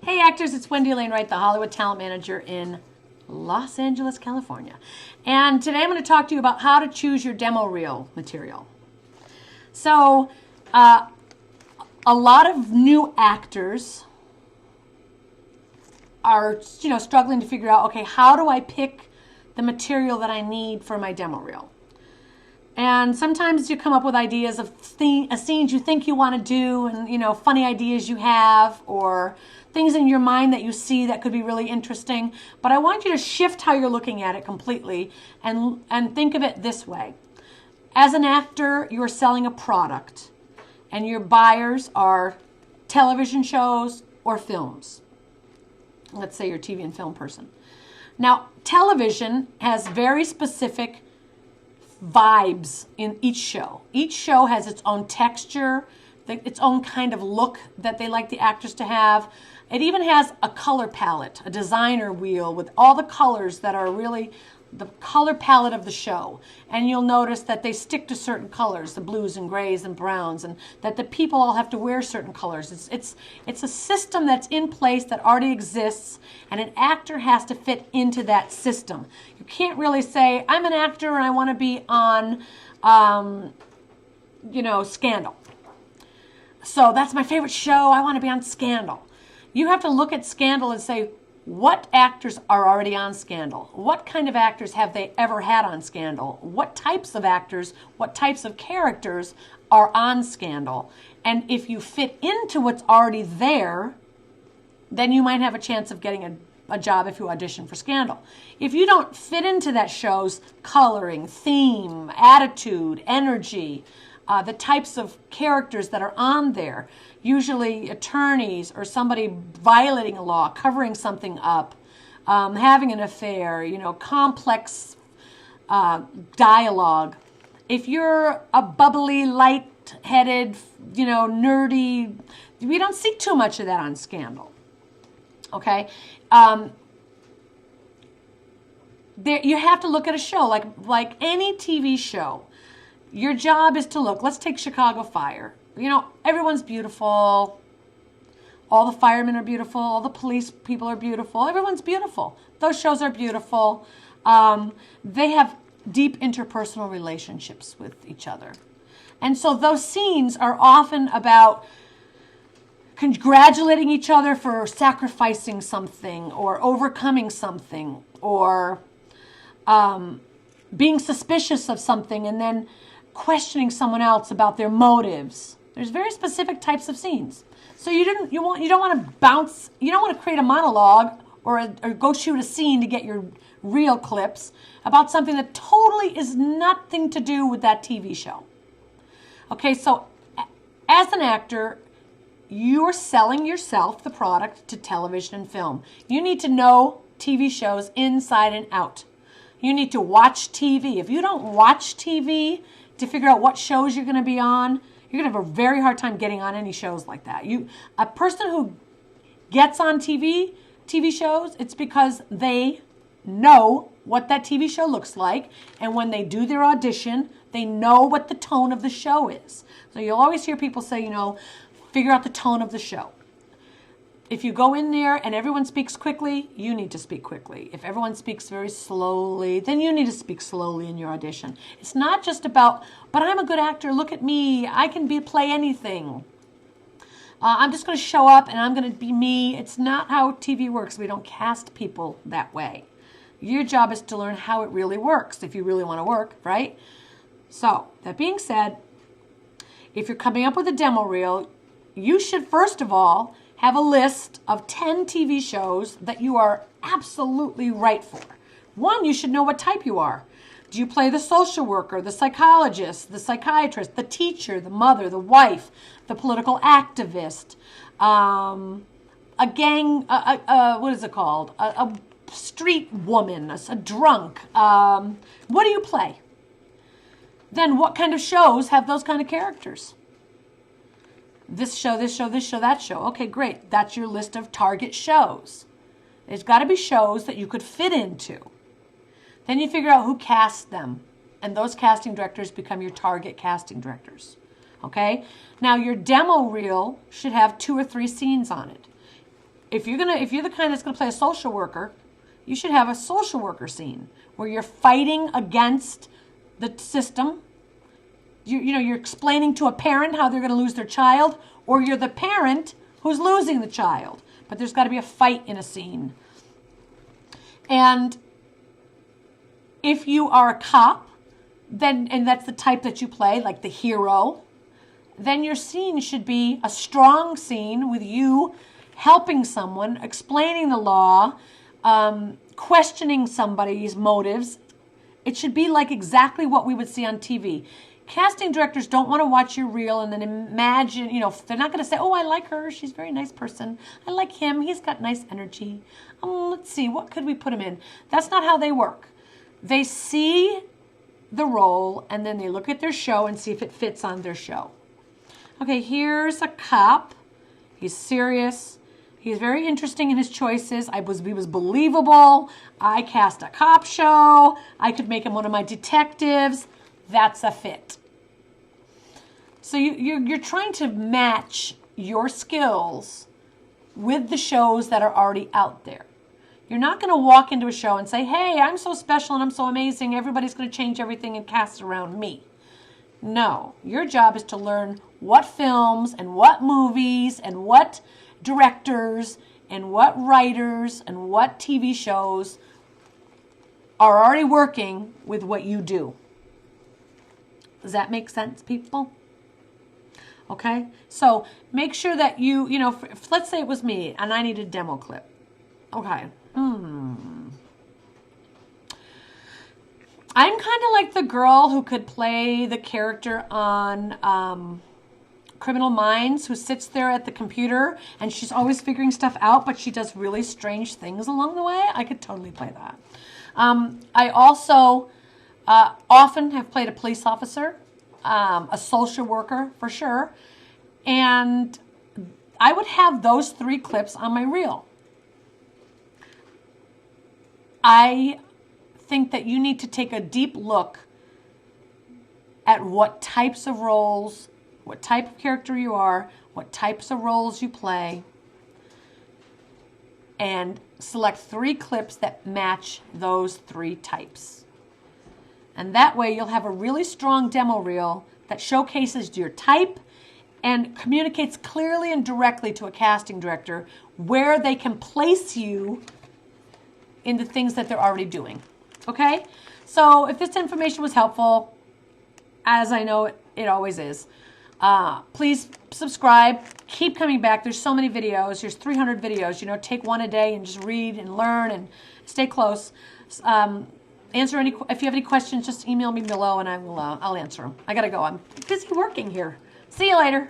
Hey actors, it's Wendy Lane Wright, the Hollywood Talent Manager in Los Angeles, California. And today I'm going to talk to you about how to choose your demo reel material. So, a lot of new actors are, struggling to figure out, okay, how do I pick the material that I need for my demo reel? And sometimes you come up with ideas of scenes you think you want to do, and funny ideas you have, or things in your mind that you see that could be really interesting. But I want you to shift how you're looking at it completely and think of it this way. As an actor, you're selling a product, and your buyers are television shows or films. Let's say you're a TV and film person. Now, television has very specific vibes in each show. Each show has its own texture, its own kind of look that they like the actors to have. It even has a color palette, a designer wheel with all the colors that are really the color palette of the show. And you'll notice that they stick to certain colors, the blues and grays and browns, and that the people all have to wear certain colors. It's a system that's in place that already exists, and an actor has to fit into that system. You can't really say, I'm an actor and I want to be on, Scandal. So that's my favorite show. I want to be on Scandal. You have to look at Scandal and say, what actors are already on Scandal? What kind of actors have they ever had on Scandal? What types of actors, what types of characters are on Scandal? And if you fit into what's already there, then you might have a chance of getting a job if you audition for Scandal. If you don't fit into that show's coloring, theme, attitude, energy, the types of characters that are on there, usually attorneys or somebody violating a law, covering something up, having an affair, complex dialogue. If you're a bubbly, light-headed, nerdy, we don't see too much of that on Scandal. Okay? You have to look at a show, like any TV show. Your job is to look. Let's take Chicago Fire. Everyone's beautiful. All the firemen are beautiful. All the police people are beautiful. Everyone's beautiful. Those shows are beautiful. They have deep interpersonal relationships with each other. And so those scenes are often about congratulating each other for sacrificing something or overcoming something or being suspicious of something and then questioning someone else about their motives. There's very specific types of scenes. So you don't want to bounce, you don't want to create a monologue or go shoot a scene to get your reel clips about something that totally is nothing to do with that TV show. Okay, so as an actor, you're selling yourself, the product, to television and film. You need to know TV shows inside and out. You need to watch TV. If you don't watch TV to figure out what shows you're going to be on, you're going to have a very hard time getting on any shows like that. A person who gets on TV shows, it's because they know what that TV show looks like, and when they do their audition, they know what the tone of the show is. So you'll always hear people say, figure out the tone of the show. If you go in there and everyone speaks quickly, you need to speak quickly. If everyone speaks very slowly, then you need to speak slowly in your audition. It's not just about, but I'm a good actor, look at me, I can play anything. I'm just going to show up and I'm going to be me. It's not how TV works. We don't cast people that way. Your job is to learn how it really works if you really want to work, right? So, that being said, if you're coming up with a demo reel, you should first of all have a list of 10 TV shows that you are absolutely right for. One, you should know what type you are. Do you play the social worker, the psychologist, the psychiatrist, the teacher, the mother, the wife, the political activist, a gang, what is it called? A street woman, a drunk. What do you play? Then what kind of shows have those kind of characters? This show, this show, this show, that show. Okay, great. That's your list of target shows. There's got to be shows that you could fit into. Then you figure out who casts them. And those casting directors become your target casting directors. Okay? Now, your demo reel should have 2 or 3 scenes on it. if you're the kind that's gonna play a social worker, you should have a social worker scene where you're fighting against the system. You're explaining to a parent how they're going to lose their child, or you're the parent who's losing the child. But there's got to be a fight in a scene. And if you are a cop, and that's the type that you play, like the hero, then your scene should be a strong scene with you helping someone, explaining the law, questioning somebody's motives. It should be like exactly what we would see on TV. Casting directors don't want to watch your reel and then imagine, they're not going to say, oh, I like her. She's a very nice person. I like him. He's got nice energy. Let's see, what could we put him in? That's not how they work. They see the role and then they look at their show and see if it fits on their show. Okay, here's a cop. He's serious. He's very interesting in his choices. He was believable. I cast a cop show. I could make him one of my detectives. That's a fit. So you're trying to match your skills with the shows that are already out there. You're not going to walk into a show and say, hey, I'm so special and I'm so amazing. Everybody's going to change everything and cast around me. No, your job is to learn what films and what movies and what directors and what writers and what TV shows are already working with what you do. Does that make sense, people? Okay, so make sure that let's say it was me and I needed a demo clip. Okay. I'm kind of like the girl who could play the character on Criminal Minds, who sits there at the computer and she's always figuring stuff out, but she does really strange things along the way. I could totally play that. I also often have played a police officer, a social worker for sure, and I would have those 3 clips on my reel. I think that you need to take a deep look at what types of roles, what type of character you are, what types of roles you play, and select 3 clips that match those 3 types. And that way you'll have a really strong demo reel that showcases your type and communicates clearly and directly to a casting director where they can place you in the things that they're already doing. Okay? So if this information was helpful, as I know it always is, please subscribe. Keep coming back. There's so many videos. There's 300 videos. Take one a day and just read and learn and stay close. If you have any questions, just email me below and I'll answer them. I gotta go. I'm busy working here. See you later.